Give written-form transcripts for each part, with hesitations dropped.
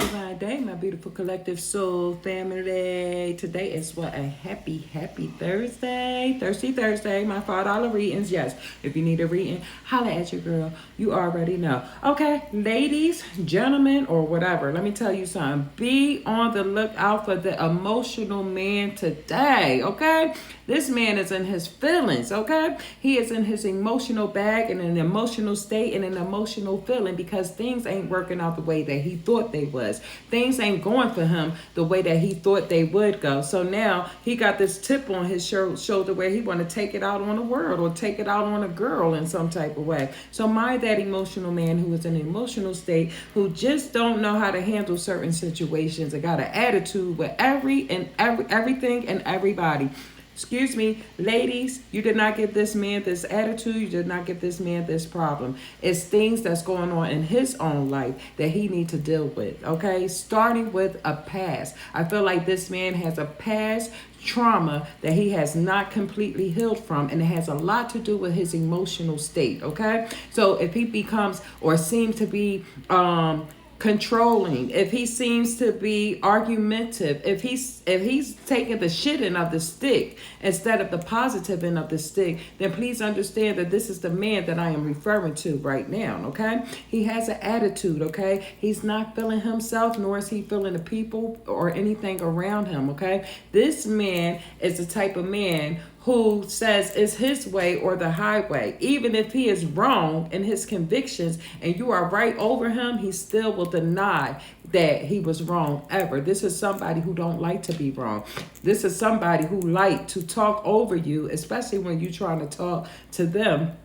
divine day, my beautiful collective soul family. Today is what, a happy Thursday. Thirsty Thursday, my $5 readings. Yes, if you need a reading, holla at your girl. You already know. Okay, ladies, gentlemen, or whatever, let me tell you something. Be on the lookout for the emotional man today, okay? This man is in his feelings, okay? He is in his emotional bag and an emotional state and an emotional feeling because things ain't working out the way that he thought they was. Things ain't going for him the way that he thought they would go. So now he got this tip on his shoulder where he want to take it out on the world or take it out on a girl in some type of way. So mind that emotional man who is in an emotional state, who just don't know how to handle certain situations and got an attitude with everything and everybody. Excuse me, ladies, you did not give this man this attitude. You did not give this man this problem. It's things that's going on in his own life that he needs to deal with, okay? Starting with a past. I feel like this man has a past trauma that he has not completely healed from, and it has a lot to do with his emotional state, okay? So if he becomes or seems to be controlling, if he seems to be argumentative, if he's taking the shit end of the stick instead of the positive end of the stick, then please understand that this is the man that I am referring to right now, okay? He has an attitude, okay? He's not feeling himself, nor is he feeling the people or anything around him, okay? This man is the type of man who says it's his way or the highway. Even if he is wrong in his convictions and you are right over him, he still will deny that he was wrong ever. This is somebody who don't like to be wrong. This is somebody who like to talk over you, especially when you're trying to talk to them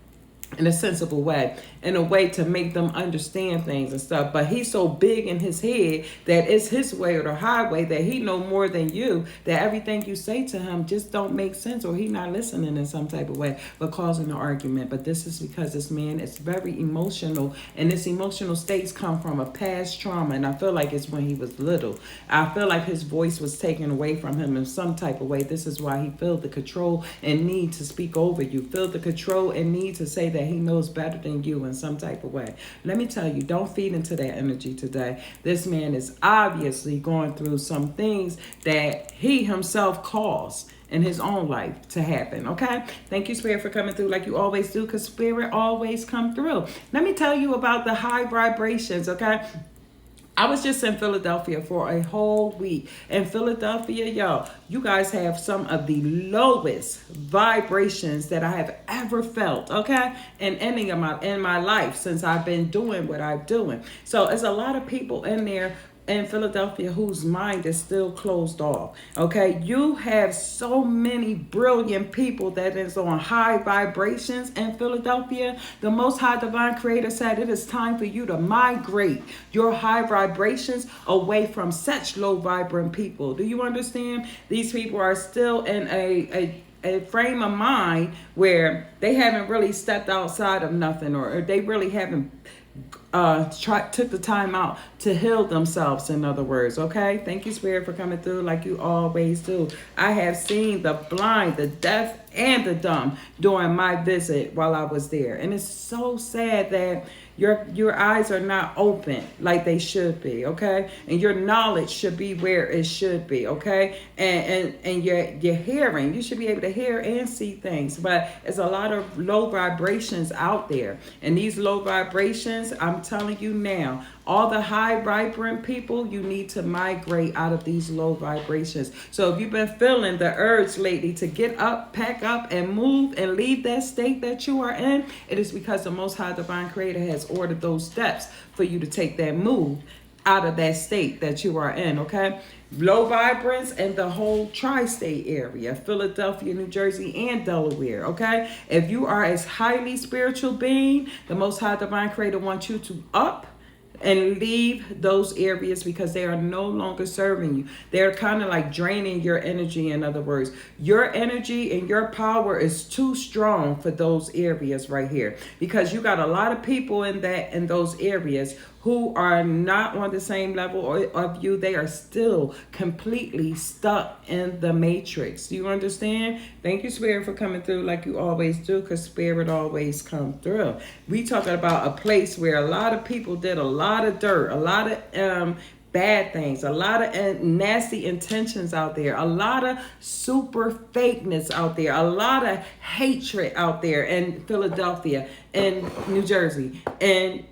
in a sensible way, in a way to make them understand things and stuff. But he's so big in his head that it's his way or the highway, that he know more than you, that everything you say to him just don't make sense, or he not listening in some type of way, but causing an argument. But this is because this man is very emotional, and this emotional states come from a past trauma, and I feel like it's when he was little. I feel like his voice was taken away from him in some type of way. This is why he felt the control and need to speak over you, feel the control and need to say that he knows better than you in some type of way. Let me tell you, don't feed into that energy today. This man is obviously going through some things that he himself caused in his own life to happen, okay? Thank you, Spirit, for coming through like you always do, because Spirit always come through. Let me tell you about the high vibrations, okay? I was just in Philadelphia for a whole week. In Philadelphia, y'all, you guys have some of the lowest vibrations that I have ever felt, okay? And ending in my life since I've been doing what I'm doing. So there's a lot of people in there in Philadelphia whose mind is still closed off, okay? You have so many brilliant people that is on high vibrations in Philadelphia. The Most High Divine Creator said it is time for you to migrate your high vibrations away from such low vibrant people. Do you understand? These people are still in a frame of mind where they haven't really stepped outside of nothing, or they really haven't took the time out to heal themselves, in other words, okay? Thank you, Spirit, for coming through like you always do. I have seen the blind, the deaf, and the dumb during my visit while I was there. And it's so sad that your eyes are not open like they should be, okay? And your knowledge should be where it should be, okay? And your hearing, you should be able to hear and see things. But there's a lot of low vibrations out there. And these low vibrations, I'm telling you now, all the high vibrant people, you need to migrate out of these low vibrations. So if you've been feeling the urge lately to get up, pack up, and move and leave that state that you are in, it is because the Most High Divine Creator has ordered those steps for you to take that move out of that state that you are in, okay? Low vibrance in the whole tri-state area, Philadelphia, New Jersey, and Delaware, okay? If you are a highly spiritual being, the Most High Divine Creator wants you to up and leave those areas because they are no longer serving you. They're kind of like draining your energy. In other words, your energy and your power is too strong for those areas right here, because you got a lot of people in those areas who are not on the same level of you. They are still completely stuck in the matrix. Do you understand? Thank you, Spirit, for coming through like you always do, because Spirit always come through. We talking about a place where a lot of people did a lot of dirt, a lot of bad things, a lot of nasty intentions out there, a lot of super fakeness out there, a lot of hatred out there in Philadelphia and New Jersey and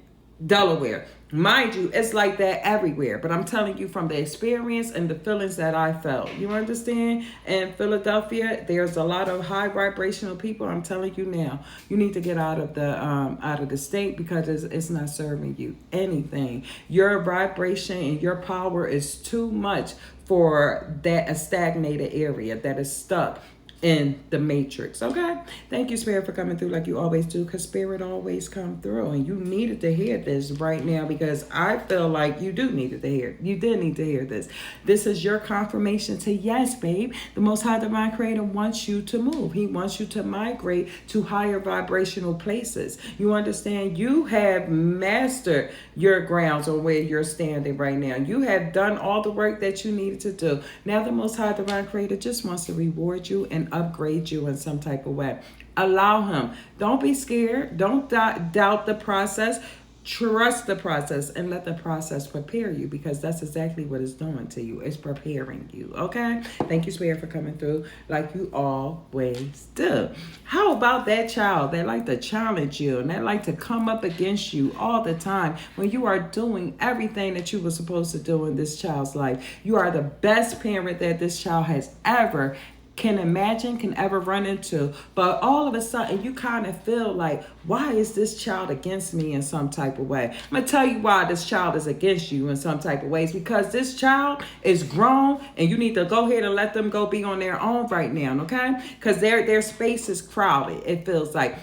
Delaware. Mind you, it's like that everywhere. But I'm telling you from the experience and the feelings that I felt. You understand? In Philadelphia, there's a lot of high vibrational people. I'm telling you now, you need to get out of the state because it's not serving you anything. Your vibration and your power is too much for a stagnated area that is stuck in the matrix. Okay, thank you, Spirit, for coming through like you always do, because Spirit always come through, and you needed to hear this right now, because I feel like you did need to hear this. This is your confirmation to yes, babe, the Most High Divine Creator wants you to move. He wants you to migrate to higher vibrational places. You understand? You have mastered your grounds on where you're standing right now. You have done all the work that you needed to do. Now the Most High Divine Creator just wants to reward you and upgrade you in some type of way. Allow him. Don't be scared. Don't doubt the process. Trust the process and let the process prepare you, because that's exactly what it's doing to you. It's preparing you. Okay? Thank you, Spirit, for coming through like you always do. How about that child that like to challenge you and that like to come up against you all the time when you are doing everything that you were supposed to do in this child's life? You are the best parent that this child has ever can imagine, can ever run into. But all of a sudden you kind of feel like, why is this child against me in some type of way? I'm going to tell you why this child is against you in some type of ways. Because this child is grown and you need to go ahead and let them go be on their own right now, okay? Because their space is crowded. It feels like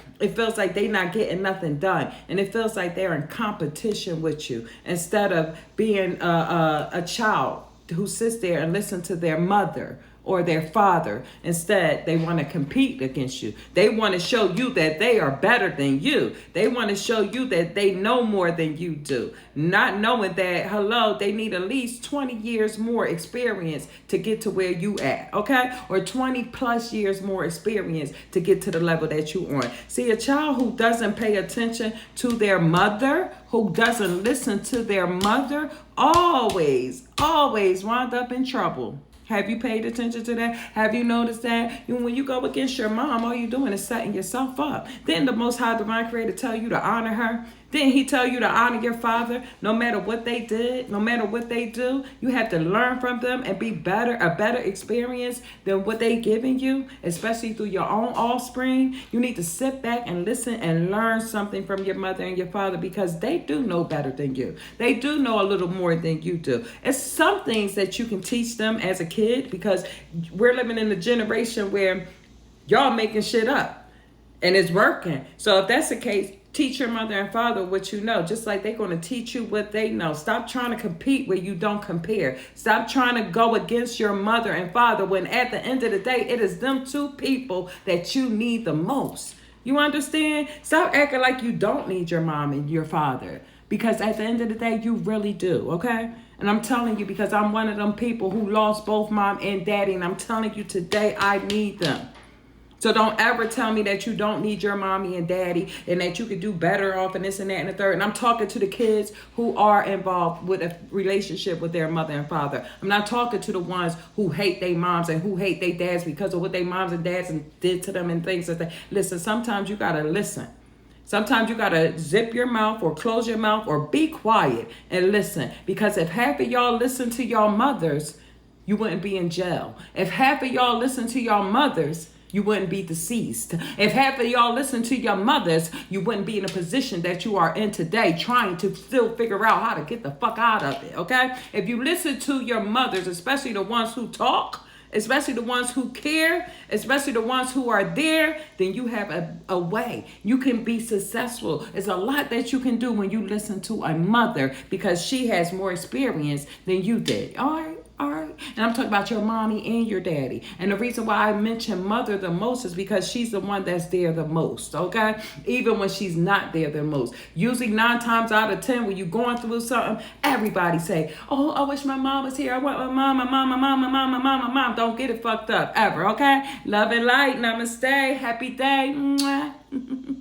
they're not getting nothing done. And it feels like they're in competition with you instead of being a child who sits there and listens to their mother or their father. Instead, they want to compete against you. They want to show you that they are better than you. They want to show you that they know more than you do. Not knowing that, they need at least 20 years more experience to get to where you at, okay? Or 20 plus years more experience to get to the level that you on. See, a child who doesn't pay attention to their mother, who doesn't listen to their mother, always wind up in trouble. Have you paid attention to that? Have you noticed that? When you go against your mom, all you're doing is setting yourself up. Didn't the Most High Divine Creator tell you to honor her? Didn't he tell you to honor your father? No matter what they did, no matter what they do, you have to learn from them and be a better experience than what they giving you, especially through your own offspring. You need to sit back and listen and learn something from your mother and your father, because they do know better than you. They do know a little more than you do. It's some things that you can teach them as a kid, because we're living in a generation where y'all making shit up and it's working. So if that's the case, teach your mother and father what you know, just like they're going to teach you what they know. Stop trying to compete where you don't compare. Stop trying to go against your mother and father when at the end of the day, it is them two people that you need the most. You understand? Stop acting like you don't need your mom and your father, because at the end of the day, you really do, okay? And I'm telling you, because I'm one of them people who lost both mom and daddy, and I'm telling you today, I need them. So don't ever tell me that you don't need your mommy and daddy and that you could do better off and this and that and the third. And I'm talking to the kids who are involved with a relationship with their mother and father. I'm not talking to the ones who hate their moms and who hate their dads because of what their moms and dads did to them and things like that. Listen, sometimes you got to listen. Sometimes you got to zip your mouth or close your mouth or be quiet and listen. Because if half of y'all listen to y'all mothers, you wouldn't be in jail. If half of y'all listen to y'all mothers, you wouldn't be deceased. If half of y'all listen to your mothers, you wouldn't be in a position that you are in today, trying to still figure out how to get the fuck out of it, okay? If you listen to your mothers, especially the ones who talk, especially the ones who care, especially the ones who are there, then you have a way. You can be successful. There's a lot that you can do when you listen to a mother, because she has more experience than you did. All right? And I'm talking about your mommy and your daddy. And the reason why I mention mother the most is because she's the one that's there the most, okay? Even when she's not there the most. Usually 9 times out of 10, when you're going through something, everybody say, oh, I wish my mom was here. I want my mom. Don't get it fucked up ever, okay? Love and light. Namaste. Happy day. Mwah.